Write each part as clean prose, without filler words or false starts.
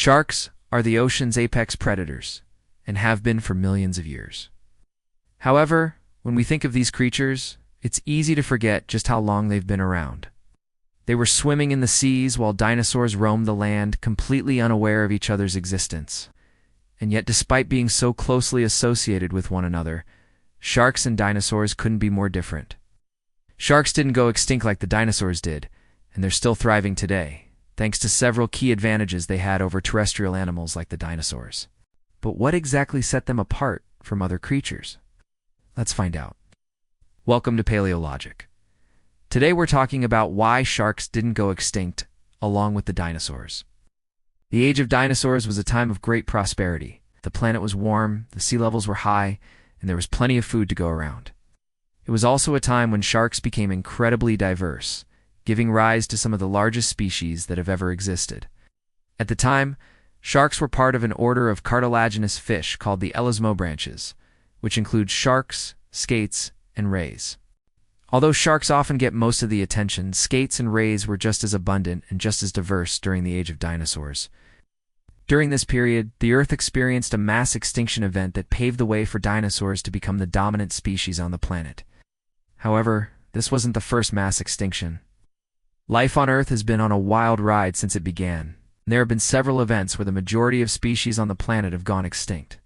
Sharks are the ocean's apex predators and have been for millions of years. However, when we think of these creatures, it's easy to forget just how long they've been around. They were swimming in the seas while dinosaurs roamed the land, completely unaware of each other's existence. And yet, despite being so closely associated with one another, sharks and dinosaurs couldn't be more different. Sharks didn't go extinct like the dinosaurs did, and they're still thriving today, thanks to several key advantages they had over terrestrial animals like the dinosaurs. But what exactly set them apart from other creatures? Let's find out. Welcome to Paleo Logic. Today we're talking about why sharks didn't go extinct along with the dinosaurs. The age of dinosaurs was a time of great prosperity. The planet was warm, the sea levels were high, and there was plenty of food to go around. It was also a time when sharks became incredibly diverse, giving rise to some of the largest species that have ever existed. At the time, sharks were part of an order of cartilaginous fish called the Elasmobranchs, which includes sharks, skates, and rays. Although sharks often get most of the attention, skates and rays were just as abundant and just as diverse during the age of dinosaurs. During this period, the Earth experienced a mass extinction event that paved the way for dinosaurs to become the dominant species on the planet. However, this wasn't the first mass extinction. Life on Earth has been on a wild ride since it began, and there have been several events where the majority of species on the planet have gone extinct.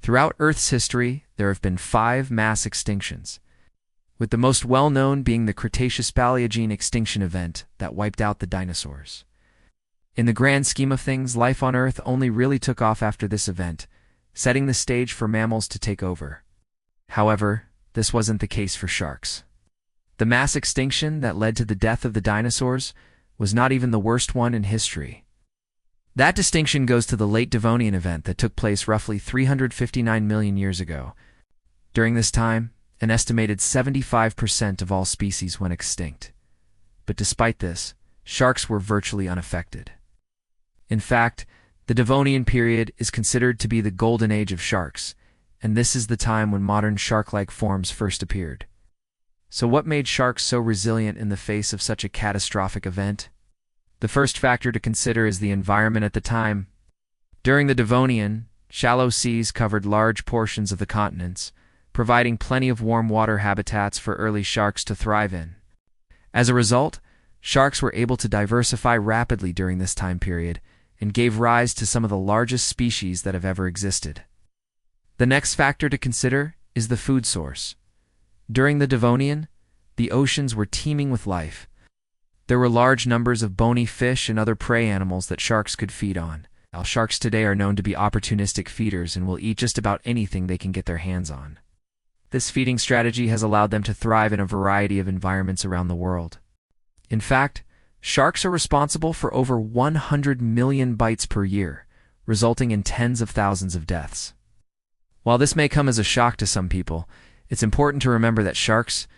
Throughout Earth's history, there have been 5 mass extinctions, with the most well-known being the Cretaceous-Paleogene extinction event that wiped out the dinosaurs. In the grand scheme of things, life on Earth only really took off after this event, setting the stage for mammals to take over. However, this wasn't the case for sharks. The mass extinction that led to the death of the dinosaurs was not even the worst one in history. That distinction goes to the Late Devonian event that took place roughly 359 million years ago. During this time, an estimated 75% of all species went extinct. But despite this, sharks were virtually unaffected. In fact, the Devonian period is considered to be the golden age of sharks, and this is the time when modern shark-like forms first appeared. So what made sharks so resilient in the face of such a catastrophic event? The first factor to consider is the environment at the time. During the Devonian, shallow seas covered large portions of the continents, providing plenty of warm water habitats for early sharks to thrive in. As a result, sharks were able to diversify rapidly during this time period and gave rise to some of the largest species that have ever existed. The next factor to consider is the food source. During the Devonian, the oceans were teeming with life. There were large numbers of bony fish and other prey animals that sharks could feed on. Now, sharks today are known to be opportunistic feeders and will eat just about anything they can get their hands on. This feeding strategy has allowed them to thrive in a variety of environments around the world. In fact, sharks are responsible for over 100 million bites per year, resulting in tens of thousands of deaths. While this may come as a shock to some people, it's important to remember that sharks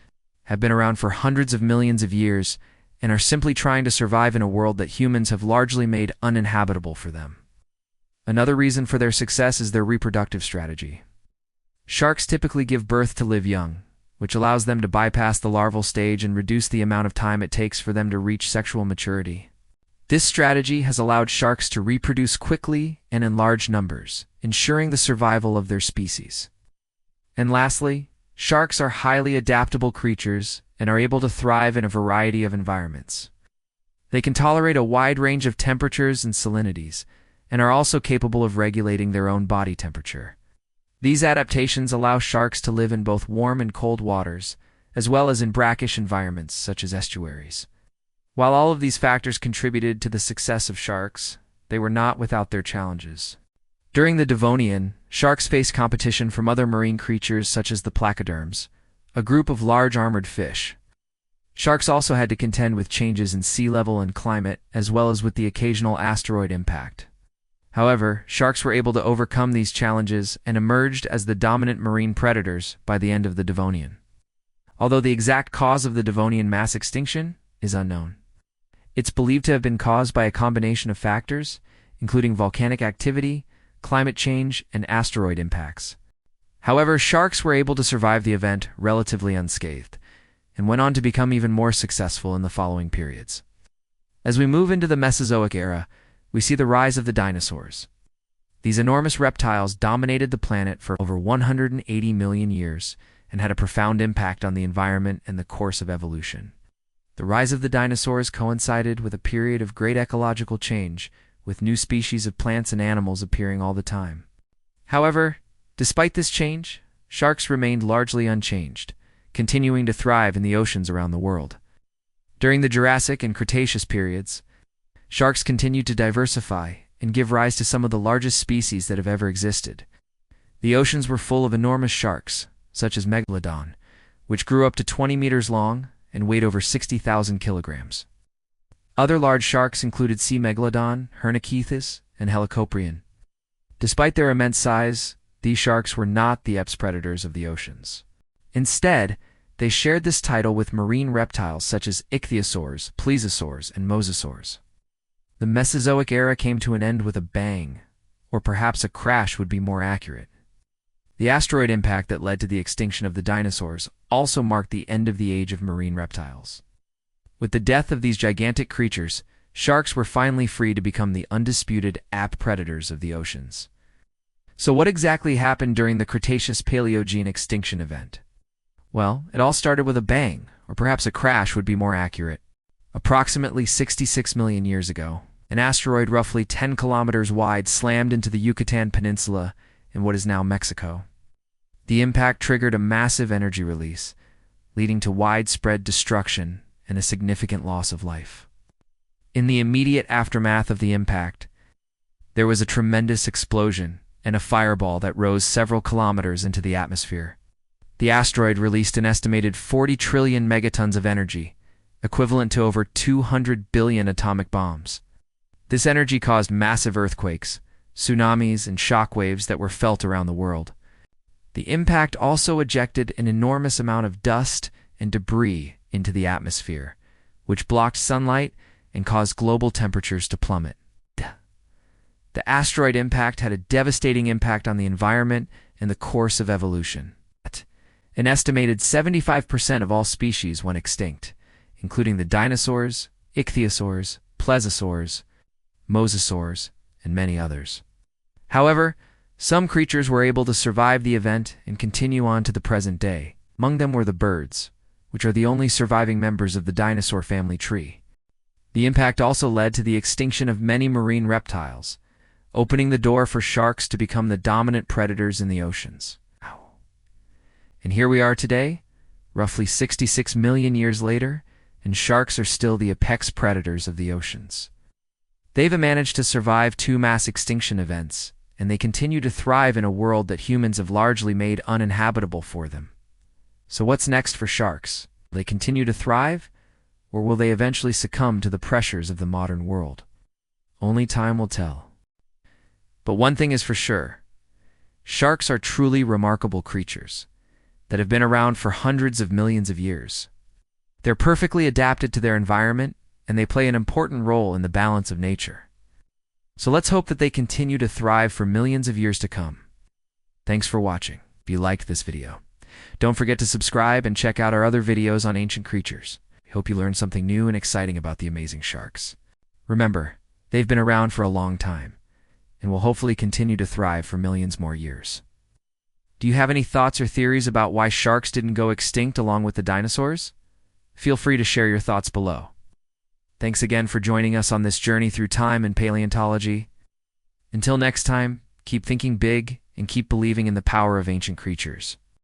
have been around for hundreds of millions of years and are simply trying to survive in a world that humans have largely made uninhabitable for them. Another reason for their success is their reproductive strategy. Sharks typically give birth to live young, which allows them to bypass the larval stage and reduce the amount of time it takes for them to reach sexual maturity. This strategy has allowed sharks to reproduce quickly and in large numbers, ensuring the survival of their species. And lastly, sharks are highly adaptable creatures and are able to thrive in a variety of environments. They can tolerate a wide range of temperatures and salinities, and are also capable of regulating their own body temperature. These adaptations allow sharks to live in both warm and cold waters, as well as in brackish environments such as estuaries. While all of these factors contributed to the success of sharks, they were not without their challenges. During the Devonian, sharks faced competition from other marine creatures such as the placoderms, a group of large armored fish. Sharks also had to contend with changes in sea level and climate, as well as with the occasional asteroid impact. However, sharks were able to overcome these challenges and emerged as the dominant marine predators by the end of the Devonian. Although the exact cause of the Devonian mass extinction is unknown. It's believed to have been caused by a combination of factors, including volcanic activity, climate change, and asteroid impacts. However, sharks were able to survive the event relatively unscathed, and went on to become even more successful in the following periods. As we move into the Mesozoic era, we see the rise of the dinosaurs. These enormous reptiles dominated the planet for over 180 million years and had a profound impact on the environment and the course of evolution. The rise of the dinosaurs coincided with a period of great ecological change, with new species of plants and animals appearing all the time. However, despite this change, sharks remained largely unchanged, continuing to thrive in the oceans around the world. During the Jurassic and Cretaceous periods, sharks continued to diversify and give rise to some of the largest species that have ever existed. The oceans were full of enormous sharks, such as Megalodon, which grew up to 20 meters long and weighed over 60,000 kilograms. Other large sharks included sea Megalodon, Hernachethus, and Helicoprion. Despite their immense size, these sharks were not the apex predators of the oceans. Instead, they shared this title with marine reptiles such as ichthyosaurs, plesiosaurs, and mosasaurs. The Mesozoic era came to an end with a bang, or perhaps a crash would be more accurate. The asteroid impact that led to the extinction of the dinosaurs also marked the end of the age of marine reptiles. With the death of these gigantic creatures, sharks were finally free to become the undisputed ape predators of the oceans. So what exactly happened during the Cretaceous-Paleogene extinction event? Well, it all started with a bang, or perhaps a crash would be more accurate. Approximately 66 million years ago, an asteroid roughly 10 kilometers wide slammed into the Yucatan Peninsula in what is now Mexico. The impact triggered a massive energy release, leading to widespread destruction and a significant loss of life. In the immediate aftermath of the impact, there was a tremendous explosion and a fireball that rose several kilometers into the atmosphere. The asteroid released an estimated 40 trillion megatons of energy, equivalent to over 200 billion atomic bombs. This energy caused massive earthquakes, tsunamis, and shockwaves that were felt around the world. The impact also ejected an enormous amount of dust and debris into the atmosphere, which blocked sunlight and caused global temperatures to plummet. The asteroid impact had a devastating impact on the environment and the course of evolution. An estimated 75% of all species went extinct, including the dinosaurs, ichthyosaurs, plesiosaurs, mosasaurs, and many others. However, some creatures were able to survive the event and continue on to the present day. Among them were the birds, which are the only surviving members of the dinosaur family tree. The impact also led to the extinction of many marine reptiles, opening the door for sharks to become the dominant predators in the oceans. And here we are today, roughly 66 million years later, and sharks are still the apex predators of the oceans. They've managed to survive 2 mass extinction events, and they continue to thrive in a world that humans have largely made uninhabitable for them. So what's next for sharks? Will they continue to thrive, or will they eventually succumb to the pressures of the modern world? Only time will tell. But one thing is for sure, sharks are truly remarkable creatures that have been around for hundreds of millions of years. They're perfectly adapted to their environment, and they play an important role in the balance of nature. So let's hope that they continue to thrive for millions of years to come. Thanks for watching. If you liked this video, don't forget to subscribe and check out our other videos on ancient creatures. We hope you learned something new and exciting about the amazing sharks. Remember, they've been around for a long time, and will hopefully continue to thrive for millions more years. Do you have any thoughts or theories about why sharks didn't go extinct along with the dinosaurs? Feel free to share your thoughts below. Thanks again for joining us on this journey through time and paleontology. Until next time, keep thinking big and keep believing in the power of ancient creatures.